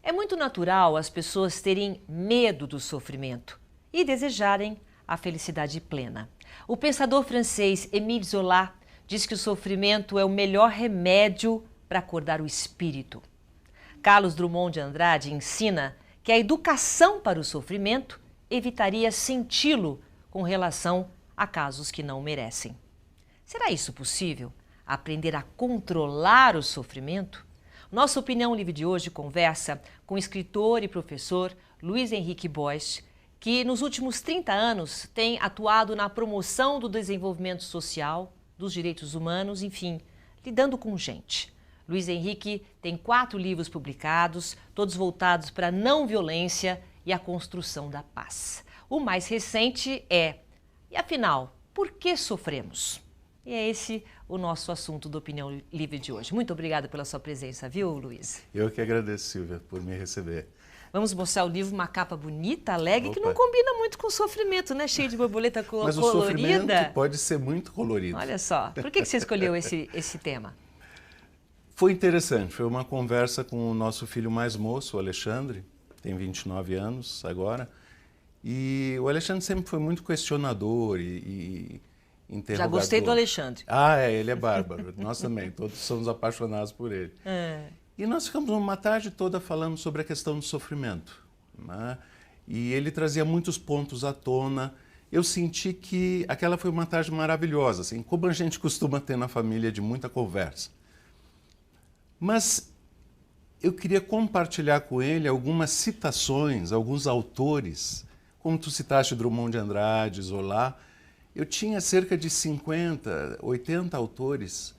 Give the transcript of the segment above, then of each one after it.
É muito natural as pessoas terem medo do sofrimento e desejarem a felicidade plena. O pensador francês Émile Zola diz que o sofrimento é o melhor remédio para acordar o espírito. Carlos Drummond de Andrade ensina que a educação para o sofrimento evitaria senti-lo com relação a casos que não merecem. Será isso possível? Aprender a controlar o sofrimento? Nossa Opinião Livre de hoje conversa com o escritor e professor Luiz Henrique Bosch, que nos últimos 30 anos tem atuado na promoção do desenvolvimento social, dos direitos humanos, enfim, lidando com gente. Luiz Henrique tem 4 livros publicados, todos voltados para a não violência e a construção da paz. O mais recente é, e afinal, por que sofremos? E é esse o nosso assunto do Opinião Livre de hoje. Muito obrigada pela sua presença, viu, Luiz? Eu que agradeço, Silvia, por me receber. Vamos mostrar o livro, uma capa bonita, alegre, que não combina muito com o sofrimento, né? Cheio de borboleta colorida. Mas o sofrimento pode ser muito colorido. Olha só, por que você escolheu esse tema? Foi interessante, foi uma conversa com o nosso filho mais moço, o Alexandre, tem 29 anos agora, e o Alexandre sempre foi muito questionador e interrogador. Já gostei do Alexandre. Ele é bárbaro, nós também, todos somos apaixonados por ele. E nós ficamos uma tarde toda falando sobre a questão do sofrimento, né? E ele trazia muitos pontos à tona. Eu senti que aquela foi uma tarde maravilhosa, assim, como a gente costuma ter na família, de muita conversa. Mas eu queria compartilhar com ele algumas citações, alguns autores, como tu citaste Drummond de Andrade, Zola. Eu tinha cerca de 50, 80 autores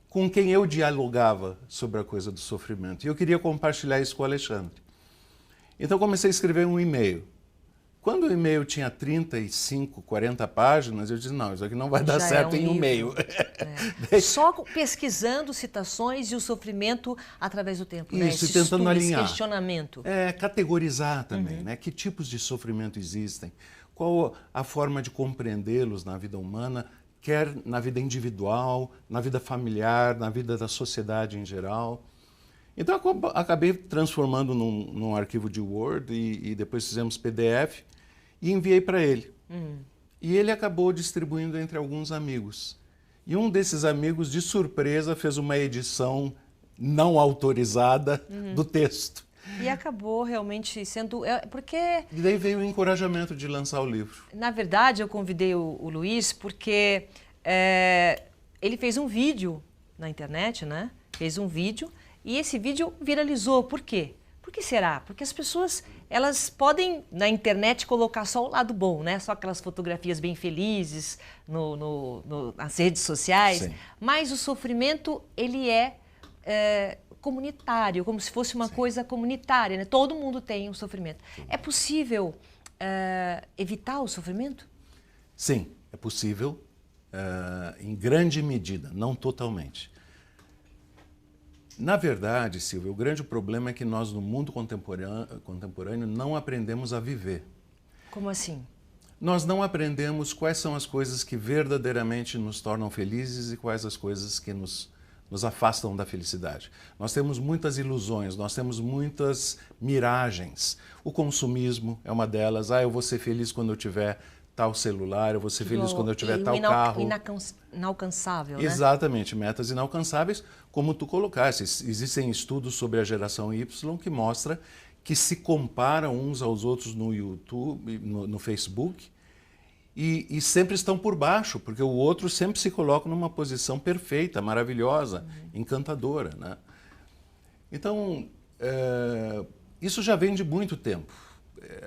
com quem eu dialogava sobre a coisa do sofrimento. E eu queria compartilhar isso com o Alexandre. Então comecei a escrever um e-mail. Quando o e-mail tinha 35, 40 páginas, eu disse, não, isso aqui não vai dar certo em um e-mail. Só pesquisando citações e o sofrimento através do tempo, isso, né? Esse tentando alinhar. Esse questionamento. Categorizar também, né? Que tipos de sofrimento existem, qual a forma de compreendê-los na vida humana, quer na vida individual, na vida familiar, na vida da sociedade em geral. Então, eu acabei transformando num arquivo de Word e depois fizemos PDF e enviei para ele. E ele acabou distribuindo entre alguns amigos. E um desses amigos, de surpresa, fez uma edição não autorizada do texto. E acabou realmente sendo... porque... E daí veio o encorajamento de lançar o livro. Na verdade, eu convidei o Luiz porque ele fez um vídeo na internet, né? Fez um vídeo e esse vídeo viralizou. Por quê? Por que será? Porque as pessoas, elas podem na internet colocar só o lado bom, né? Só aquelas fotografias bem felizes nas redes sociais. Sim. Mas o sofrimento, ele é comunitário, como se fosse uma coisa comunitária, né? Todo mundo tem um sofrimento. É possível evitar o sofrimento? Sim, é possível em grande medida, não totalmente. Na verdade, Silvia, o grande problema é que nós no mundo contemporâneo não aprendemos a viver. Como assim? Nós não aprendemos quais são as coisas que verdadeiramente nos tornam felizes e quais as coisas que nos afastam da felicidade. Nós temos muitas ilusões, nós temos muitas miragens. O consumismo é uma delas. Eu vou ser feliz quando eu tiver tal celular, eu vou ser feliz quando eu tiver tal carro. Inalcançável, né? Exatamente, metas inalcançáveis, como tu colocaste. Existem estudos sobre a geração Y que mostram que se comparam uns aos outros no YouTube, no Facebook, e sempre estão por baixo, porque o outro sempre se coloca numa posição perfeita, maravilhosa, encantadora, né? Então, isso já vem de muito tempo.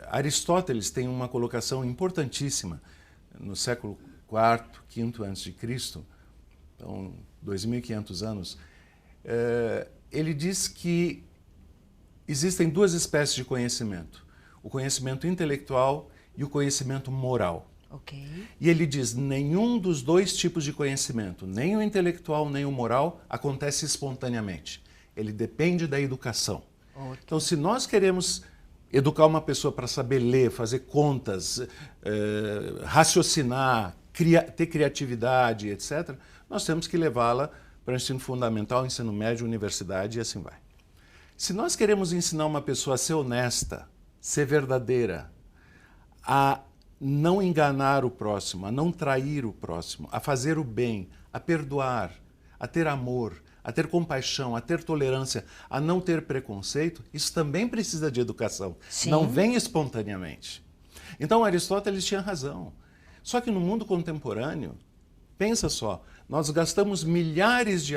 Aristóteles tem uma colocação importantíssima no século IV, V a.C., então 2.500 anos. Ele diz que existem duas espécies de conhecimento, o conhecimento intelectual e o conhecimento moral. Okay. E ele diz, nenhum dos dois tipos de conhecimento, nem o intelectual nem o moral, acontece espontaneamente. Ele depende da educação. Okay. Então, se nós queremos educar uma pessoa para saber ler, fazer contas, raciocinar, ter criatividade, etc., nós temos que levá-la para o ensino fundamental, ensino médio, universidade e assim vai. Se nós queremos ensinar uma pessoa a ser honesta, ser verdadeira, a não enganar o próximo, a não trair o próximo, a fazer o bem, a perdoar, a ter amor, a ter compaixão, a ter tolerância, a não ter preconceito, isso também precisa de educação. Sim. Não vem espontaneamente. Então Aristóteles tinha razão. Só que no mundo contemporâneo, pensa só, nós gastamos milhares de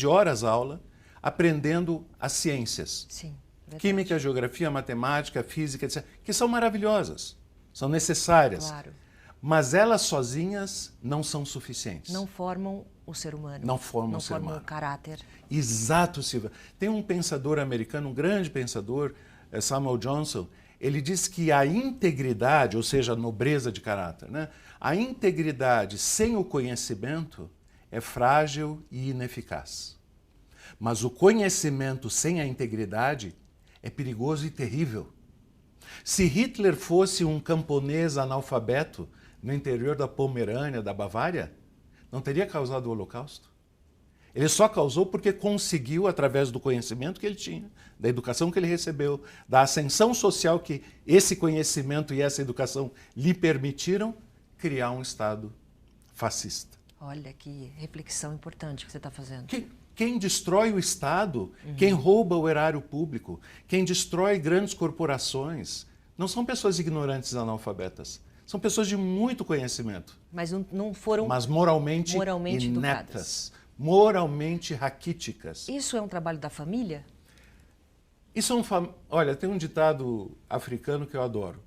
horas aula aprendendo as ciências. Sim, verdade. Química, geografia, matemática, física, etc., que são maravilhosas, são necessárias. Claro. Mas elas sozinhas não são suficientes. Não formam o ser humano. Não formam o ser humano. Não formam o caráter. Exato, Silvia. Tem um pensador americano, um grande pensador, Samuel Johnson, ele diz que a integridade, ou seja, a nobreza de caráter, né? A integridade sem o conhecimento é frágil e ineficaz. Mas o conhecimento sem a integridade é perigoso e terrível. Se Hitler fosse um camponês analfabeto no interior da Pomerânia, da Bavária, não teria causado o Holocausto. Ele só causou porque conseguiu, através do conhecimento que ele tinha, da educação que ele recebeu, da ascensão social que esse conhecimento e essa educação lhe permitiram, criar um Estado fascista. Olha que reflexão importante que você está fazendo. Quem destrói o Estado, quem rouba o erário público, quem destrói grandes corporações, não são pessoas ignorantes e analfabetas. São pessoas de muito conhecimento. Mas não foram... Mas moralmente ineptas. Educadas. Moralmente raquíticas. Isso é um trabalho da família? Isso é Olha, tem um ditado africano que eu adoro,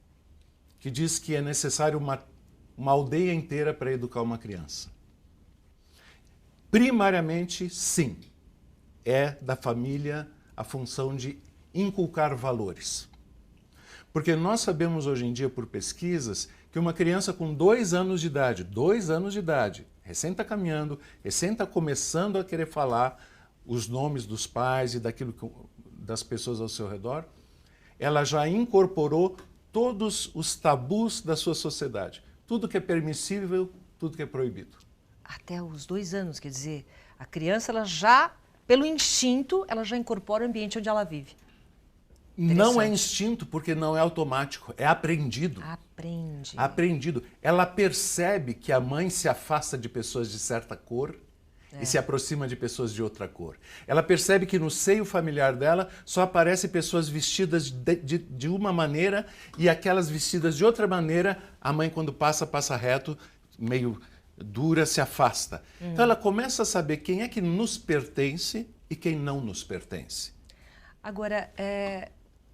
que diz que é necessário uma aldeia inteira para educar uma criança. Primariamente, sim, é da família a função de inculcar valores. Porque nós sabemos hoje em dia, por pesquisas, que uma criança com 2 anos de idade, recém está caminhando, recém está começando a querer falar os nomes dos pais e das pessoas ao seu redor, ela já incorporou todos os tabus da sua sociedade. Tudo que é permissível, tudo que é proibido. Até os 2 anos, quer dizer, a criança, ela já, pelo instinto, ela já incorpora o ambiente onde ela vive. Não é instinto, porque não é automático, é aprendido. Aprende. Aprendido. Ela percebe que a mãe se afasta de pessoas de certa cor e se aproxima de pessoas de outra cor. Ela percebe que no seio familiar dela só aparecem pessoas vestidas de uma maneira e aquelas vestidas de outra maneira, a mãe quando passa reto, meio dura, se afasta. Então ela começa a saber quem é que nos pertence e quem não nos pertence. Agora,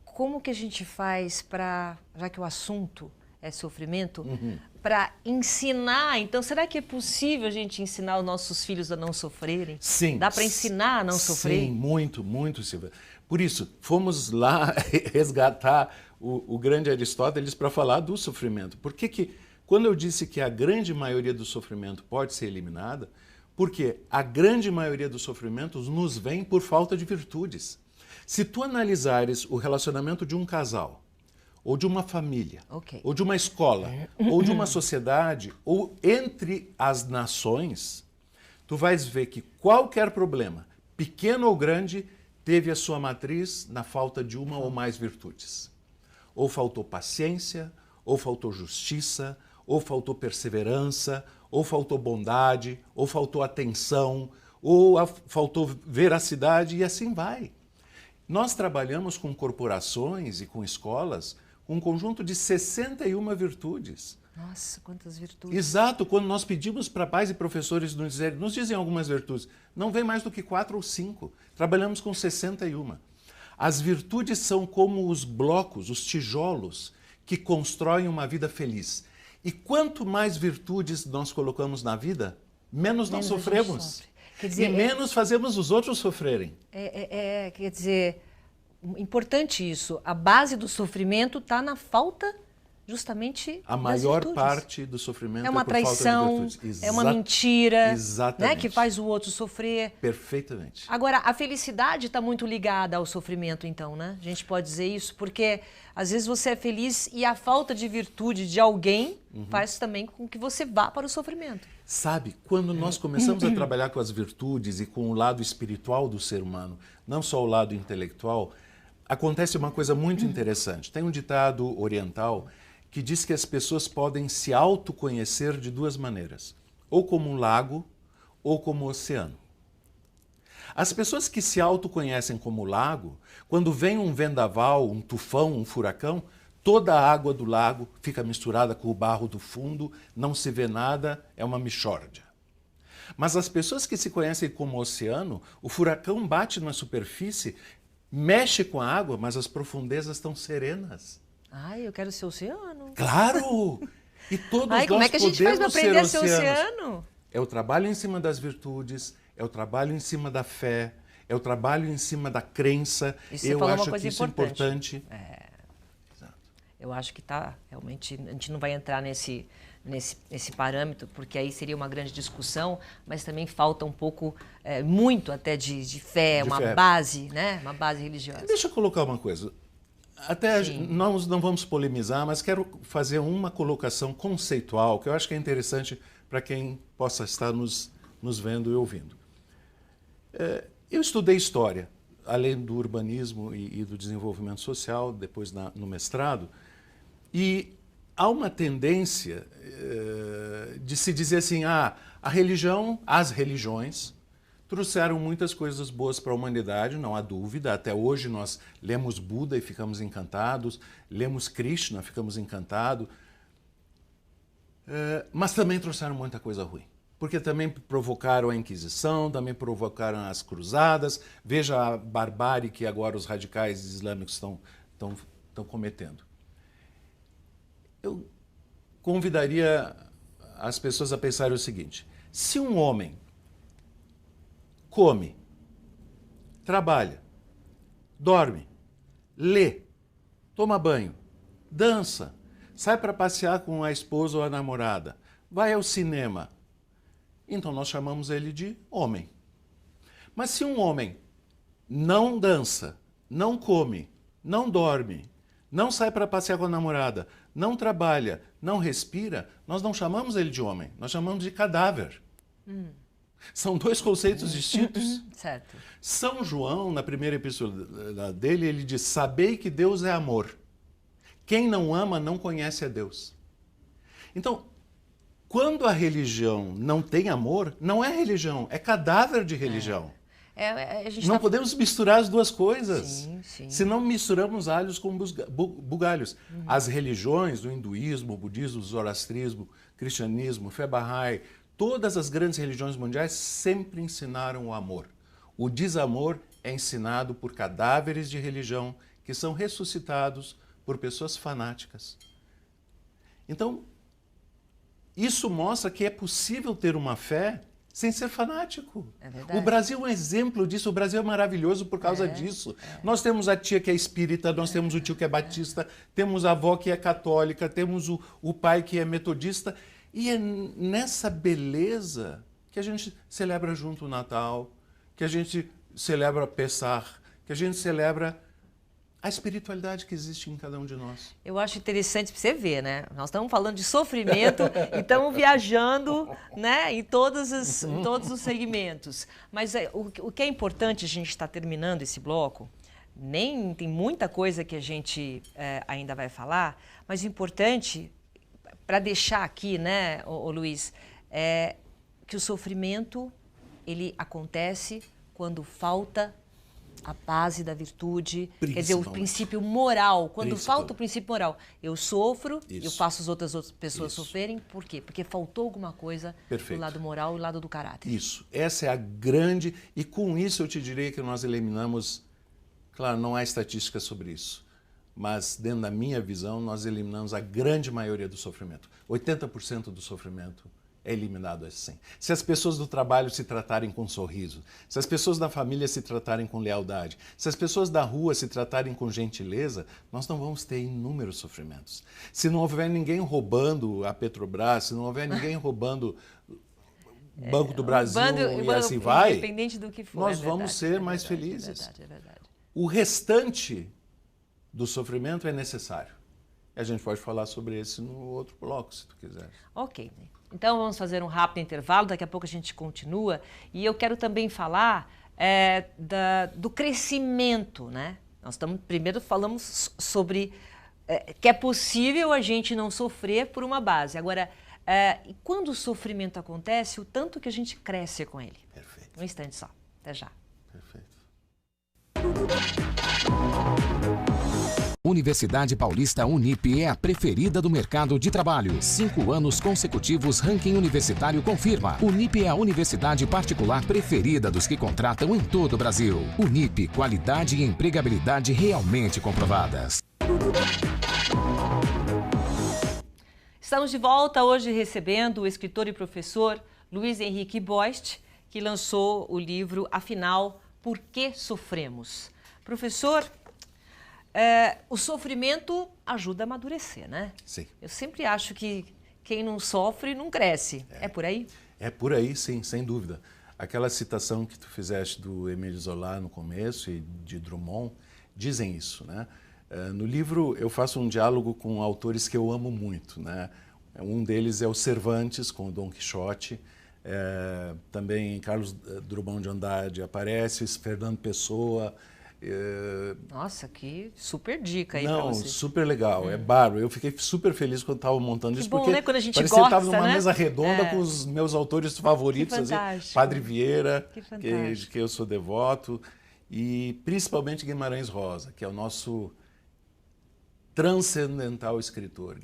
como que a gente faz para, já que o assunto é sofrimento, para ensinar? Então, será que é possível a gente ensinar os nossos filhos a não sofrerem? Sim. Dá para ensinar a não sofrer? Sim, muito, muito, Silvia. Por isso, fomos lá resgatar o grande Aristóteles para falar do sofrimento. Por que quando eu disse que a grande maioria do sofrimento pode ser eliminada, porque a grande maioria dos sofrimentos nos vem por falta de virtudes. Se tu analisares o relacionamento de um casal, ou de uma família, ou de uma escola, ou de uma sociedade, ou entre as nações, tu vais ver que qualquer problema, pequeno ou grande, teve a sua matriz na falta de uma ou mais virtudes. Ou faltou paciência, ou faltou justiça, ou faltou perseverança, ou faltou bondade, ou faltou atenção, ou faltou veracidade, e assim vai. Nós trabalhamos com corporações e com escolas com um conjunto de 61 virtudes. Nossa, quantas virtudes. Exato, quando nós pedimos para pais e professores nos dizem algumas virtudes, não vem mais do que 4 ou 5. Trabalhamos com 61. As virtudes são como os blocos, os tijolos, que constroem uma vida feliz. E quanto mais virtudes nós colocamos na vida, menos nós sofremos. Quer dizer, e menos fazemos os outros sofrerem. Quer dizer, importante isso. A base do sofrimento está na falta justamente A das maior virtudes. parte do sofrimento É uma por falta de traição, virtudes. é uma mentira, Exatamente. né, que faz o outro sofrer. Perfeitamente. Agora, a felicidade está muito ligada ao sofrimento, então, né? A gente pode dizer isso, porque às vezes você é feliz e a falta de virtude de alguém faz também com que você vá para o sofrimento. Sabe, quando nós começamos a trabalhar com as virtudes e com o lado espiritual do ser humano, não só o lado intelectual, acontece uma coisa muito interessante. Tem um ditado oriental que diz que as pessoas podem se autoconhecer de duas maneiras, ou como um lago ou como um oceano. As pessoas que se autoconhecem como lago, quando vem um vendaval, um tufão, um furacão, toda a água do lago fica misturada com o barro do fundo, não se vê nada, é uma mixórdia. Mas as pessoas que se conhecem como oceano, o furacão bate na superfície, mexe com a água, mas as profundezas estão serenas. Ai, eu quero ser oceano. Claro! E todos Ai, como nós é que a gente faz para podemos ser aprender a ser oceanos. oceano? É o trabalho em cima das virtudes, é o trabalho em cima da fé, é o trabalho em cima da crença. E você Eu falou uma acho coisa que isso é importante. importante. Eu acho que tá, realmente, a gente não vai entrar nesse parâmetro, porque aí seria uma grande discussão, mas também falta um pouco, muito até de fé, De uma fé. base, né? Uma base religiosa. Deixa eu colocar uma coisa. Até Sim. nós não vamos polemizar, mas quero fazer uma colocação conceitual que eu acho que é interessante para quem possa estar nos vendo e ouvindo. Eu estudei história, além do urbanismo e do desenvolvimento social, depois no mestrado, e há uma tendência de se dizer assim, a religião, as religiões trouxeram muitas coisas boas para a humanidade, não há dúvida. Até hoje nós lemos Buda e ficamos encantados, lemos Krishna, ficamos encantados, mas também trouxeram muita coisa ruim. Porque também provocaram a Inquisição, também provocaram as cruzadas. Veja a barbárie que agora os radicais islâmicos estão cometendo. Eu convidaria as pessoas a pensarem o seguinte: se um homem come, trabalha, dorme, lê, toma banho, dança, sai para passear com a esposa ou a namorada, vai ao cinema, então nós chamamos ele de homem. Mas se um homem não dança, não come, não dorme, não sai para passear com a namorada, não trabalha, não respira, nós não chamamos ele de homem, nós chamamos de cadáver. São dois conceitos distintos. Certo. São João, na primeira epístola dele, ele diz: sabei que Deus é amor. Quem não ama não conhece a Deus. Então, quando a religião não tem amor, não é religião, é cadáver de religião. A gente Não podemos misturar as duas coisas. Sim, sim. Senão misturamos alhos com bugalhos. As religiões, o hinduísmo, o budismo, o zoroastrismo, o cristianismo, fé Bahá'í, todas as grandes religiões mundiais sempre ensinaram o amor. O desamor é ensinado por cadáveres de religião que são ressuscitados por pessoas fanáticas. Então, isso mostra que é possível ter uma fé sem ser fanático. É verdade. O Brasil é um exemplo disso, o Brasil é maravilhoso por causa disso. Nós temos a tia que é espírita, nós temos o tio que é batista, temos a avó que é católica, temos o pai que é metodista. E é nessa beleza que a gente celebra junto o Natal, que a gente celebra Pessah, que a gente celebra a espiritualidade que existe em cada um de nós. Eu acho interessante para você ver, né? Nós estamos falando de sofrimento e estamos viajando, né, em todos os segmentos. Mas o que é importante, a gente está terminando esse bloco, tem muita coisa que a gente ainda vai falar, mas o importante, para deixar aqui, né, ô Luiz, é que o sofrimento, ele acontece quando falta a base da virtude, quer dizer, o princípio moral. Quando falta o princípio moral, eu sofro, eu faço as outras pessoas sofrerem. Por quê? Porque faltou alguma coisa do lado moral e do lado do caráter. Isso. Essa é a grande... E com isso eu te direi que nós eliminamos... Claro, não há estatística sobre isso. Mas, dentro da minha visão, nós eliminamos a grande maioria do sofrimento. 80% do sofrimento é eliminado assim. Se as pessoas do trabalho se tratarem com sorriso, se as pessoas da família se tratarem com lealdade, se as pessoas da rua se tratarem com gentileza, nós não vamos ter inúmeros sofrimentos. Se não houver ninguém roubando a Petrobras, se não houver ninguém roubando o Banco do Brasil e assim vai, independente do que for, nós vamos ser mais felizes. É verdade. O restante do sofrimento é necessário. A gente pode falar sobre esse no outro bloco, se tu quiser. Ok. Então, vamos fazer um rápido intervalo, daqui a pouco a gente continua. E eu quero também falar do crescimento, né? Primeiro falamos sobre que é possível a gente não sofrer por uma base. Agora, quando o sofrimento acontece, o tanto que a gente cresce com ele. Perfeito. Um instante só. Até já. Perfeito. Universidade Paulista Unip é a preferida do mercado de trabalho. 5 anos consecutivos, ranking universitário confirma. Unip é a universidade particular preferida dos que contratam em todo o Brasil. Unip, qualidade e empregabilidade realmente comprovadas. Estamos de volta hoje recebendo o escritor e professor Luiz Henrique Boist, que lançou o livro Afinal, Por que Sofremos? Professor, o sofrimento ajuda a amadurecer, né? Sim. Eu sempre acho que quem não sofre não cresce. É por aí? É por aí, sim, sem dúvida. Aquela citação que tu fizeste do Émile Zola no começo e de Drummond dizem isso, né? No livro eu faço um diálogo com autores que eu amo muito, né? Um deles é o Cervantes, com o Dom Quixote. Também Carlos Drummond de Andrade aparece, Fernando Pessoa. Nossa, que super dica aí pra Não, você. super legal, é bárbaro. Eu fiquei super feliz quando estava montando isso, bom, porque né? Quando a gente parecia que gosta, estava numa né? mesa redonda com os meus autores favoritos, Que assim, fantástico. Padre Vieira, Que que eu sou devoto, e principalmente Guimarães Rosa, que é o nosso transcendental escritor.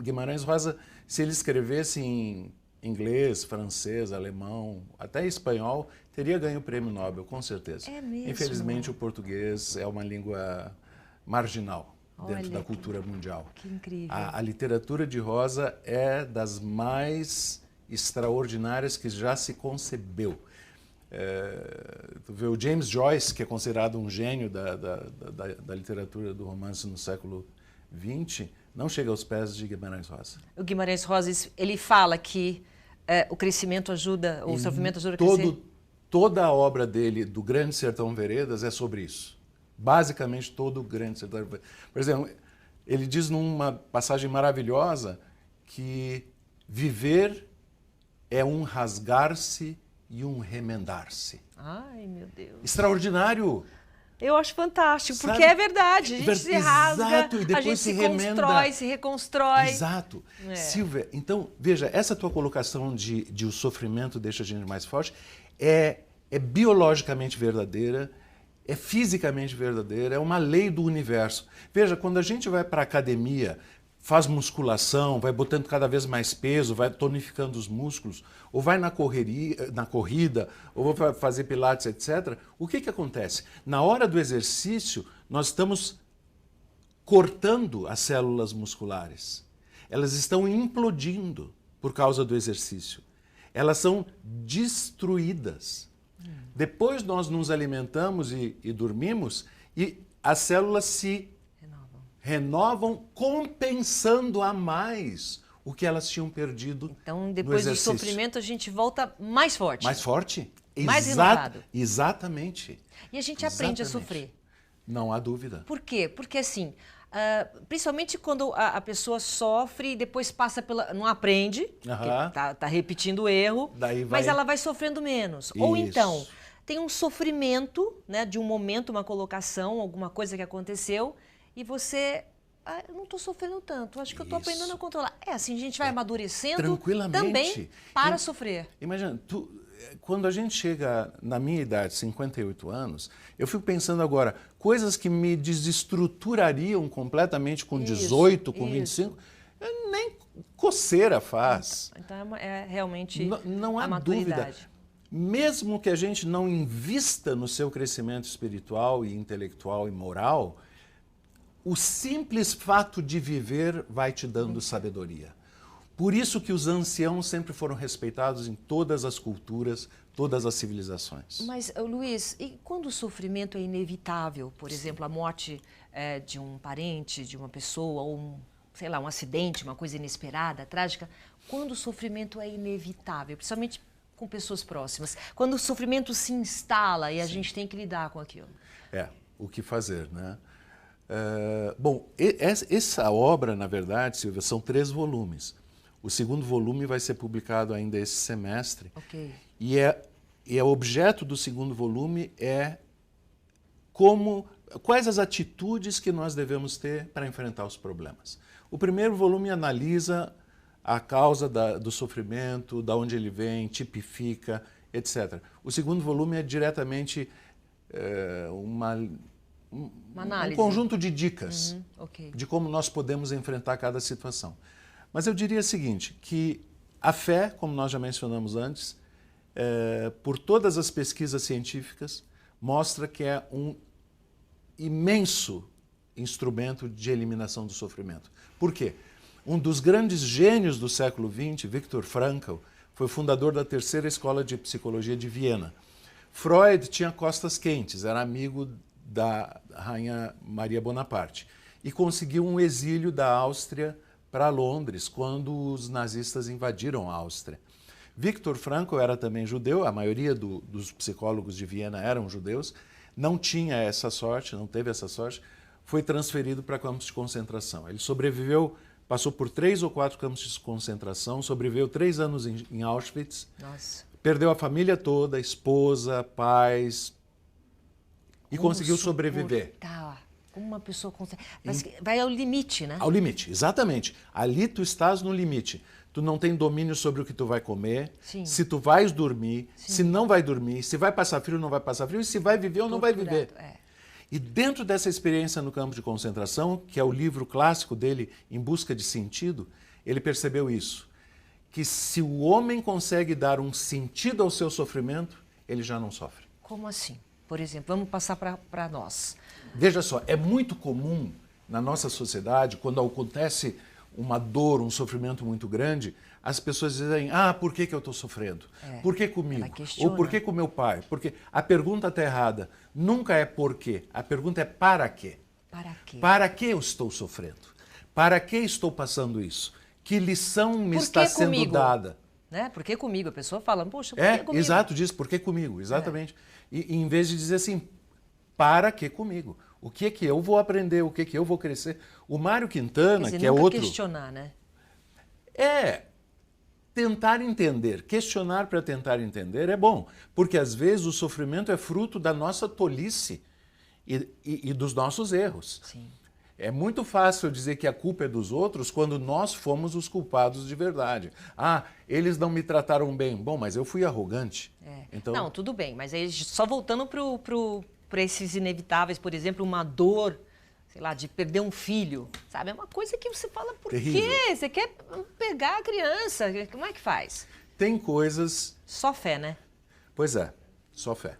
Guimarães Rosa, se ele escrevesse em inglês, francês, alemão, até espanhol, teria ganho o prêmio Nobel, com certeza. É mesmo? Infelizmente, o português é uma língua marginal dentro da cultura mundial. Que incrível. A literatura de Rosa é das mais extraordinárias que já se concebeu. Tu vê o James Joyce, que é considerado um gênio da literatura do romance no século XX, não chega aos pés de Guimarães Rosa. O Guimarães Rosa, ele fala que o crescimento ajuda, o sofrimento ajuda a crescer. Toda a obra dele, do Grande Sertão Veredas, é sobre isso. Basicamente, todo o Grande Sertão Veredas. Por exemplo, ele diz numa passagem maravilhosa que viver é um rasgar-se e um remendar-se. Ai, meu Deus. Extraordinário! Eu acho fantástico, Sabe? porque é verdade. A gente se rasga, Exato, e depois a gente se remenda. constrói, se reconstrói. Exato. Silvia, então, veja, essa tua colocação de o sofrimento deixa a gente mais forte é biologicamente verdadeira, é fisicamente verdadeira, é uma lei do universo. Veja, quando a gente vai para a academia, faz musculação, vai botando cada vez mais peso, vai tonificando os músculos, ou vai na corrida, ou vai fazer pilates, etc., o que acontece? Na hora do exercício, nós estamos cortando as células musculares. Elas estão implodindo por causa do exercício. Elas são destruídas. Depois nós nos alimentamos e dormimos e as células se renovam compensando a mais o que elas tinham perdido. Então, depois do sofrimento, a gente volta mais forte. Mais forte? Mais renovado. Exatamente. E a gente aprende a sofrer. Não há dúvida. Por quê? Porque assim, principalmente quando a pessoa sofre e depois passa pela... não aprende, tá repetindo o erro, mas ela vai sofrendo menos. Isso. Ou então, tem um sofrimento, né, de um momento, uma colocação, alguma coisa que aconteceu, e você... eu não estou sofrendo tanto, acho que eu estou aprendendo a controlar. É assim, a gente vai amadurecendo também para sofrer. Imagina, quando a gente chega na minha idade, 58 anos, eu fico pensando agora, coisas que me desestruturariam completamente com 18, com 25, nem coceira faz. Então é realmente não há a maturidade. Dúvida. Mesmo que a gente não invista no seu crescimento espiritual e intelectual e moral, o simples fato de viver vai te dando sabedoria. Por isso que os anciãos sempre foram respeitados em todas as culturas, todas as civilizações. Mas, Luiz, e quando o sofrimento é inevitável? Por exemplo, a morte de um parente, de uma pessoa, ou sei lá, um acidente, uma coisa inesperada, trágica. Quando o sofrimento é inevitável, principalmente com pessoas próximas. Quando o sofrimento se instala e a gente tem que lidar com aquilo. O que fazer, né? Bom, essa obra, na verdade, Silvia, são 3 volumes. O segundo volume vai ser publicado ainda esse semestre. Ok. E o objeto do segundo volume é quais as atitudes que nós devemos ter para enfrentar os problemas. O primeiro volume analisa a causa do sofrimento, de onde ele vem, tipifica, etc. O segundo volume é diretamente um conjunto de dicas de como nós podemos enfrentar cada situação. Mas eu diria o seguinte, que a fé, como nós já mencionamos antes, por todas as pesquisas científicas, mostra que é um imenso instrumento de eliminação do sofrimento. Por quê? Um dos grandes gênios do século XX, Viktor Frankl, foi fundador da terceira escola de psicologia de Viena. Freud tinha costas quentes, era amigo da rainha Maria Bonaparte e conseguiu um exílio da Áustria para Londres quando os nazistas invadiram a Áustria. Viktor Frankl era também judeu, a maioria dos psicólogos de Viena eram judeus, não tinha essa sorte, não teve essa sorte, foi transferido para campos de concentração. Ele sobreviveu, passou por 3 ou 4 campos de concentração, sobreviveu 3 anos em Auschwitz, perdeu a família toda, esposa, pais, e conseguiu sobreviver. Como uma pessoa consegue... Vai ao limite, né? Ao limite, exatamente. Ali tu estás no limite. Tu não tem domínio sobre o que tu vai comer, se tu vais dormir, se não vai dormir, se vai passar frio ou não vai passar frio, e se vai viver ou não vai viver. E dentro dessa experiência no campo de concentração, que é o livro clássico dele, Em Busca de Sentido, ele percebeu isso, que se o homem consegue dar um sentido ao seu sofrimento, ele já não sofre. Como assim? Por exemplo, vamos passar para nós. Veja só, é muito comum na nossa sociedade, quando acontece uma dor, um sofrimento muito grande, as pessoas dizem, por que eu estou sofrendo? Por que comigo? Ou por que com meu pai? Porque a pergunta está errada. Nunca é por quê. A pergunta é para quê? Para quê? Para que eu estou sofrendo? Para que estou passando isso? Que lição me está sendo dada? Né? Por que comigo? A pessoa fala, poxa, por que comigo? Exato, diz, por que comigo? Exatamente. E em vez de dizer assim, para que comigo? O que é que eu vou aprender? O que é que eu vou crescer? O Mário Quintana, quer dizer, que é outro... questionar, né? Tentar entender, questionar para tentar entender é bom, porque às vezes o sofrimento é fruto da nossa tolice e dos nossos erros. Sim. É muito fácil dizer que a culpa é dos outros quando nós fomos os culpados de verdade. Eles não me trataram bem. Bom, mas eu fui arrogante. Então... Não, tudo bem, mas aí só voltando para esses inevitáveis, por exemplo, uma dor, sei lá, de perder um filho, sabe? É uma coisa que você fala, por quê? Você quer pegar a criança, como é que faz? Tem coisas... Só fé, né? Pois é, só fé.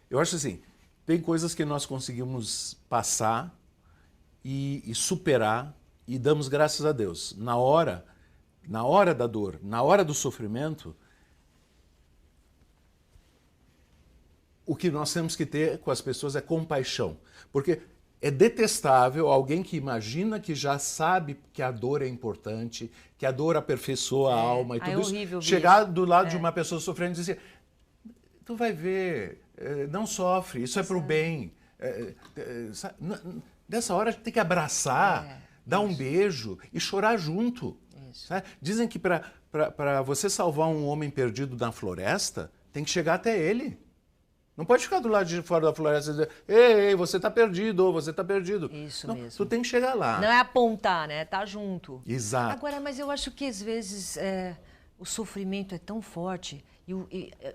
Eu acho assim, tem coisas que nós conseguimos passar e superar e damos graças a Deus. Na hora da dor, na hora do sofrimento, o que nós temos que ter com as pessoas é compaixão. Porque é detestável alguém que imagina que já sabe que a dor é importante, que a dor aperfeiçoa a alma e tudo isso. Chegar do lado de uma pessoa sofrendo e dizer, tu vai ver, não sofre, isso é para o bem. Dessa hora a gente tem que abraçar, dar um beijo e chorar junto. Dizem que para você salvar um homem perdido na floresta, tem que chegar até ele. Não pode ficar do lado de fora da floresta e dizer, ei, você está perdido, ou você está perdido. Isso não, mesmo. Tu tem que chegar lá. Não é apontar, né? Tá junto. Exato. Agora, mas eu acho que às vezes o sofrimento é tão forte,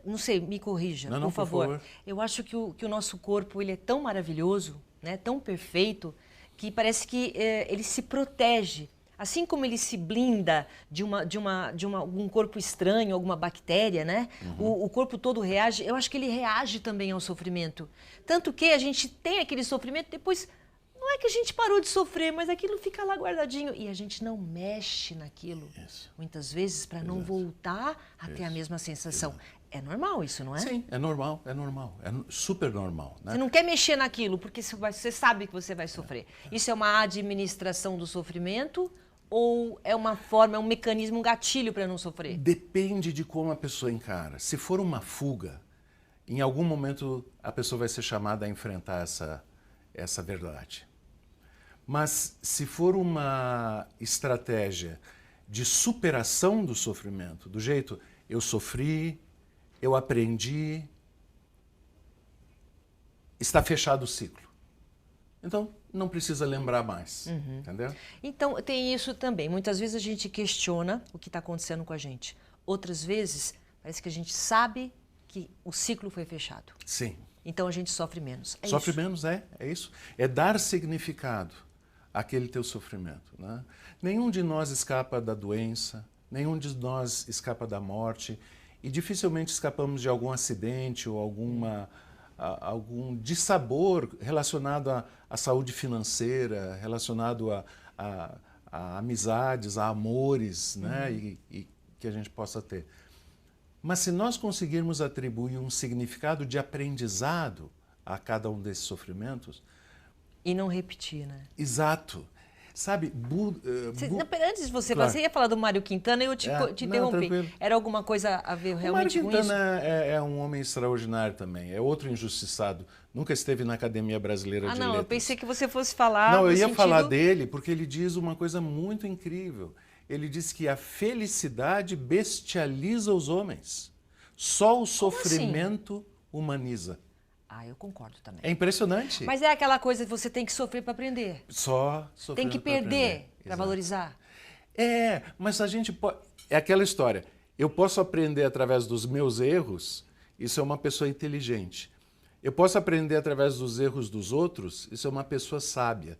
não sei, me corrija, por favor. Eu acho que o nosso corpo ele é tão maravilhoso, né? Tão perfeito, que parece que ele se protege. Assim como ele se blinda de um corpo estranho, alguma bactéria, né? O corpo todo reage, eu acho que ele reage também ao sofrimento. Tanto que a gente tem aquele sofrimento, depois não é que a gente parou de sofrer, mas aquilo fica lá guardadinho e a gente não mexe naquilo, muitas vezes, para não voltar a ter a mesma sensação. É normal isso, não é? Sim, é normal, é super normal. Né? Você não quer mexer naquilo porque você sabe que você vai sofrer. Isso é uma administração do sofrimento ou é uma forma, é um mecanismo, um gatilho para não sofrer? Depende de como a pessoa encara. Se for uma fuga, em algum momento a pessoa vai ser chamada a enfrentar essa verdade. Mas se for uma estratégia de superação do sofrimento, do jeito eu sofri, eu aprendi, está fechado o ciclo. Então, não precisa lembrar mais, entendeu? Então, tem isso também. Muitas vezes a gente questiona o que está acontecendo com a gente. Outras vezes, parece que a gente sabe que o ciclo foi fechado. Sim. Então, a gente sofre menos. É Sofre isso. menos, é isso. É dar significado àquele teu sofrimento. Né? Nenhum de nós escapa da doença, nenhum de nós escapa da morte e dificilmente escapamos de algum acidente ou algum dissabor relacionado à saúde financeira, relacionado a amizades, a amores, né? E que a gente possa ter. Mas se nós conseguirmos atribuir um significado de aprendizado a cada um desses sofrimentos... E não repetir, né? Exato. Sabe, antes de você claro. falar, você ia falar do Mário Quintana e eu te interrompi. Tranquilo. Era alguma coisa a ver realmente com isso? O Mário Quintana é um homem extraordinário também, é outro injustiçado. Nunca esteve na Academia Brasileira de Letras. Eu pensei que você fosse falar Não, eu ia sentido... falar dele porque ele diz uma coisa muito incrível. Ele diz que a felicidade bestializa os homens. Só o sofrimento humaniza. Eu concordo também. É impressionante. Mas é aquela coisa que você tem que sofrer para aprender. Só sofrer. Tem que perder para valorizar. Mas a gente pode... É aquela história. Eu posso aprender através dos meus erros, isso é uma pessoa inteligente. Eu posso aprender através dos erros dos outros, isso é uma pessoa sábia.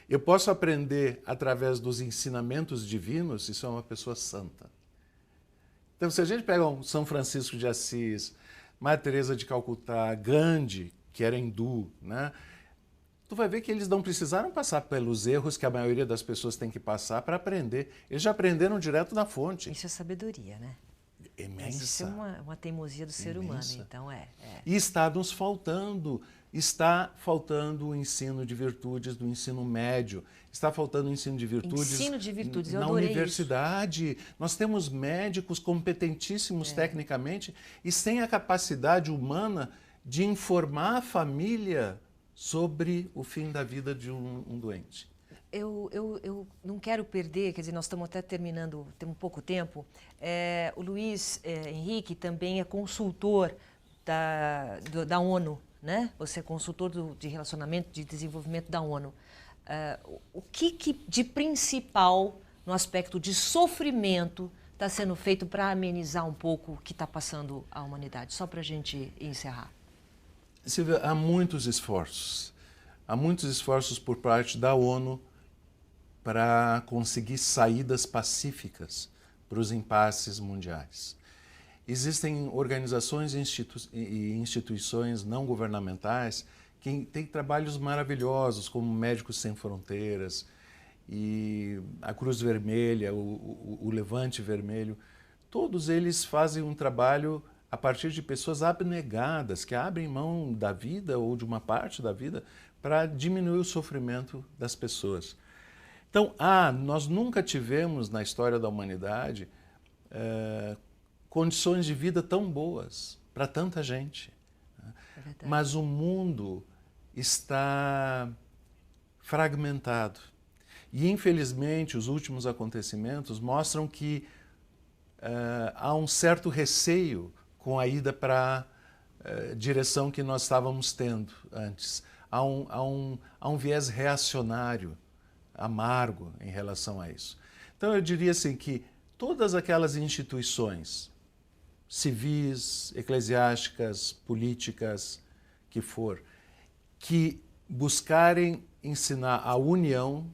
Eu posso aprender através dos ensinamentos divinos, isso é uma pessoa santa. Então, se a gente pega um São Francisco de Assis, Madre Teresa de Calcutá, Gandhi, que era hindu, né? Tu vai ver que eles não precisaram passar pelos erros que a maioria das pessoas tem que passar para aprender. Eles já aprenderam direto na fonte. Isso é sabedoria, né? Imensa. Mas isso é uma teimosia do ser humano, então E está nos faltando. Está faltando o ensino de virtudes do ensino médio. Está faltando o ensino de virtudes, eu na adorei universidade. Isso. Nós temos médicos competentíssimos tecnicamente e sem a capacidade humana de informar a família sobre o fim da vida de um doente. Eu não quero perder, quer dizer, nós estamos até terminando, temos pouco tempo. O Luiz Henrique também é consultor da ONU, né? Você é consultor de relacionamento, de desenvolvimento da ONU. O que de principal no aspecto de sofrimento está sendo feito para amenizar um pouco o que está passando a humanidade? Só para a gente encerrar. Silvia, há muitos esforços. Há muitos esforços por parte da ONU para conseguir saídas pacíficas para os impasses mundiais. Existem organizações e instituições não governamentais que têm trabalhos maravilhosos, como Médicos Sem Fronteiras e a Cruz Vermelha, o Levante Vermelho. Todos eles fazem um trabalho a partir de pessoas abnegadas, que abrem mão da vida ou de uma parte da vida para diminuir o sofrimento das pessoas. Então, nós nunca tivemos na história da humanidade condições de vida tão boas para tanta gente. Mas o mundo está fragmentado. E, infelizmente, os últimos acontecimentos mostram que há um certo receio com a ida para a direção que nós estávamos tendo antes. Há um viés reacionário, amargo em relação a isso. Então, eu diria assim que todas aquelas instituições civis, eclesiásticas, políticas, que buscarem ensinar a união,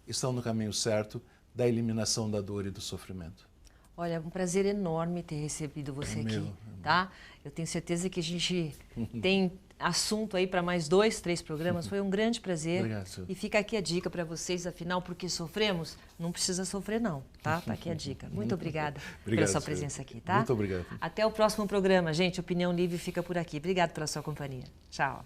estão no caminho certo da eliminação da dor e do sofrimento. Olha, é um prazer enorme ter recebido você aqui, tá? Eu tenho certeza que a gente tem assunto aí para mais 2, 3 programas. Foi um grande prazer. Obrigado, senhor. E fica aqui a dica para vocês, afinal, porque sofremos, não precisa sofrer não, tá? Tá aqui a dica. Muito obrigada pela sua presença aqui, tá? Muito obrigado. Até o próximo programa, gente. Opinião Livre fica por aqui. Obrigado pela sua companhia. Tchau.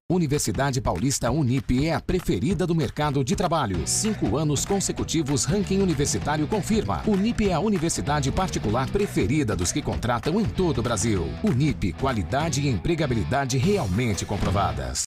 Universidade Paulista Unip é a preferida do mercado de trabalho. 5 anos consecutivos, ranking universitário confirma. Unip é a universidade particular preferida dos que contratam em todo o Brasil. Unip, qualidade e empregabilidade realmente comprovadas.